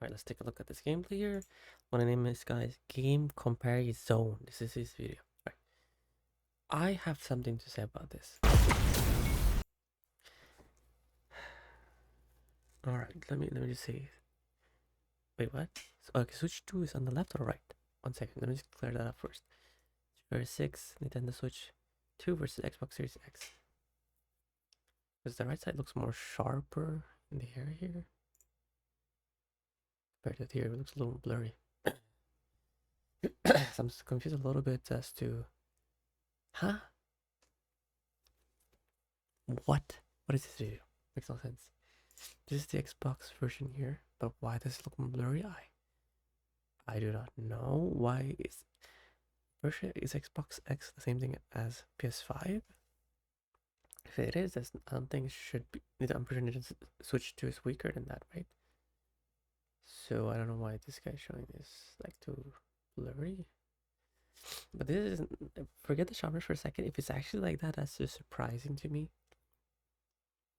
Alright, let's take a look at this gameplay here. I'm gonna name this guy's Game Comparison. This is his video. Right. I have something to say about this. Alright, let me just say. Wait, what? Okay, Switch 2 is on the left or right? 1 second, let me just clear that up first. Versus 6, Nintendo Switch 2 versus Xbox Series X. Because the right side looks more sharper in the hair here. Compared to here, it looks a little blurry. So I'm just confused a little bit as to... Huh? What? What is this video? Makes no sense. This is the Xbox version here, but why does it look blurry? I do not know. Why is Xbox X the same thing as PS5? If it is, I don't think it should be. I'm pretty sure Nintendo Switch 2 is weaker than that, right? So I don't know why this guy's showing this like too blurry. But this isn't. Forget the sharpness for a second. If it's actually like that, that's just surprising to me.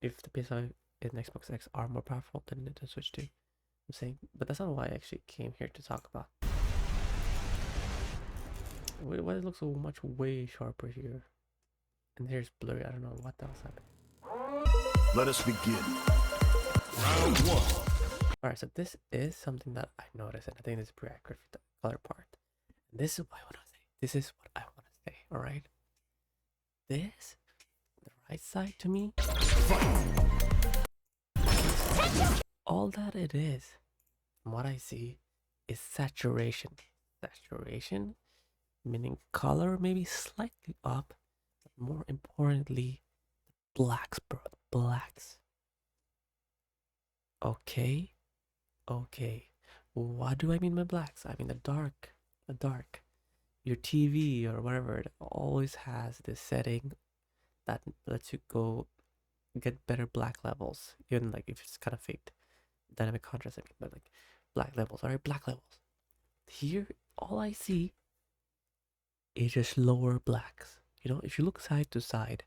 If the PS5 and Xbox X are more powerful than Nintendo Switch 2, I'm saying, but that's not why I actually came here to talk about. Why it looks so much way sharper here, and here's blurry. I don't know what else happened. Let us begin. Round one. Alright, so this is something that I noticed, and I think it's pretty accurate for the color part. And this is what I want to say. This is what I want to say. Alright, this, the right side to me, all that it is, from what I see, is saturation. Saturation, meaning color maybe slightly up, but more importantly, blacks, bro. Blacks. Okay. What do I mean by blacks? I mean the dark. Your TV or whatever, it always has this setting that lets you go get better black levels, even like if it's kind of fake dynamic contrast. I mean, but like black levels. Alright, black levels. Here, all I see is just lower blacks. You know, if you look side to side,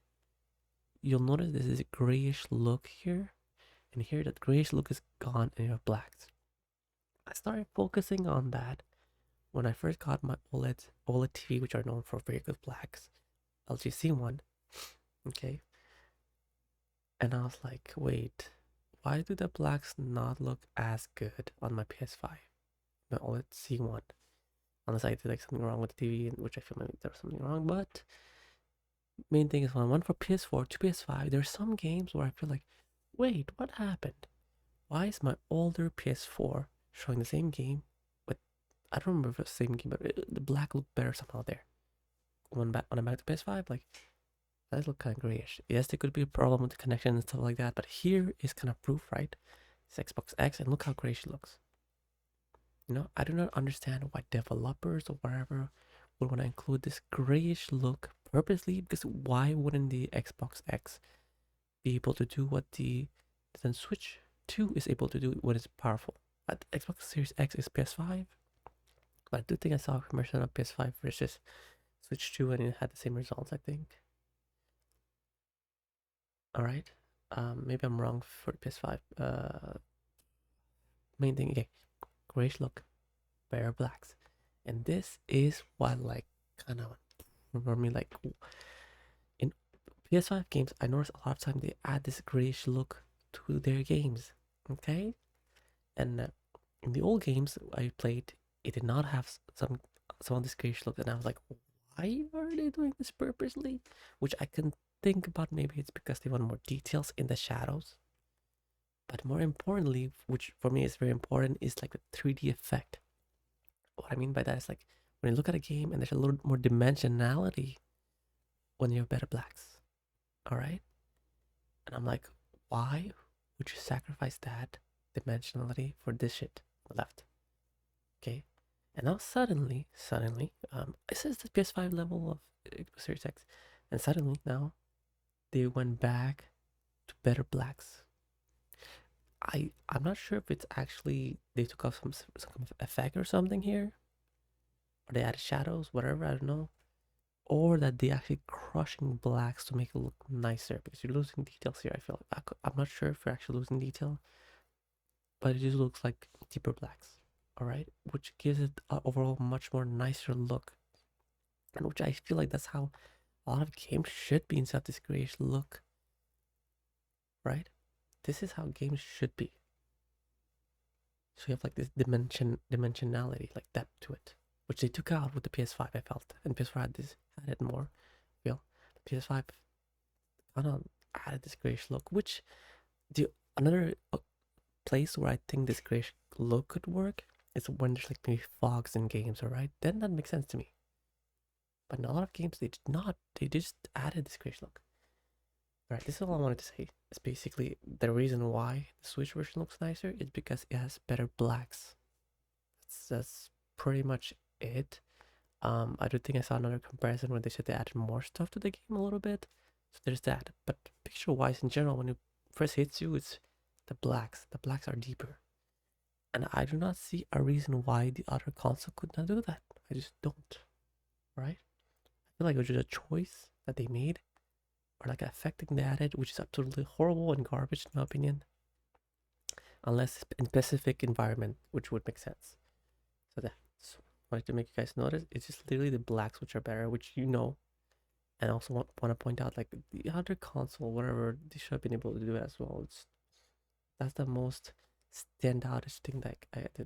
you'll notice there's this grayish look here, and here that grayish look is gone and you have blacks. I started focusing on that when I first got my OLED TV, which are known for very good blacks, LG C1. Okay, and I was like, wait, why do the blacks not look as good on my PS5, my OLED C1? Unless I did like something wrong with the TV, which I feel maybe there was something wrong. But main thing is one for PS4 to PS5. There's some games where I feel like, wait, what happened? Why is my older PS4 showing the same game? But I don't remember if it's the same game, but the black looked better somehow there. When I'm back to PS5, like that look kind of grayish. Yes, there could be a problem with the connection and stuff like that, but here is kind of proof, right? It's Xbox X, and look how grayish it looks. You know, I do not understand why developers or whatever would want to include this grayish look purposely, because why wouldn't the Xbox X be able to do what the Switch 2 is able to do when it's powerful? Xbox Series X is PS5, but I do think I saw a commercial on PS5 versus Switch 2 and it had the same results, I think. Alright, maybe I'm wrong for PS5. Main thing, okay, grayish look, bare blacks, and this is what like kind of for me, like in PS5 games, I notice a lot of time they add this grayish look to their games. Okay, and in the old games I played, it did not have some of this grayish look, and I was like, why are they doing this purposely? Which I can think about, maybe it's because they want more details in the shadows. But more importantly, which for me is very important, is like the 3D effect. What I mean by that is like when you look at a game and there's a little more dimensionality when you have better blacks. Alright? And I'm like, why would you sacrifice that dimensionality for this shit on the left? Okay? And now suddenly, it says the PS5 level of Series X, and suddenly now they went back to better blacks. I'm not sure if it's actually they took off some kind of effect or something here, or they added shadows, whatever, I don't know, or that they actually crushing blacks to make it look nicer, because you're losing details here. I feel like I'm not sure if you're actually losing detail, but it just looks like deeper blacks. All right, which gives it an overall much more nicer look, and which I feel like that's how a lot of games should be inside this grayish look, right? This is how games should be. So you have like this dimensionality, like depth to it, which they took out with the PS5. I felt, and PS4 had it more. I feel the PS5 kind of added this grayish look, which the another place where I think this grayish look could work is when there's like maybe fogs in games, alright? Then that makes sense to me. But in a lot of games, they did not. They just added this grayish look. Alright, this is all I wanted to say. It's basically the reason why the Switch version looks nicer is because it has better blacks. That's pretty much it. I do think I saw another comparison where they said they added more stuff to the game a little bit. So there's that. But picture wise, in general, when it first hits you, it's the blacks. The blacks are deeper. And I do not see a reason why the other console could not do that. I just don't. Right? I feel like it was just a choice that they made, or like affecting they added, which is absolutely horrible and garbage in my opinion. Unless in specific environment, which would make sense. So that's wanted to make you guys notice. It's just literally the blacks which are better, which you know. And I also want to point out like the other console, whatever, they should have been able to do it as well. That's the most standoutish thing that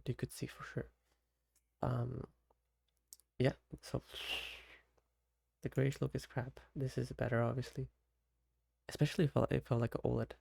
you could see for sure. Um, yeah. So the grayish look is crap. This is better, obviously. Especially if it felt like an OLED.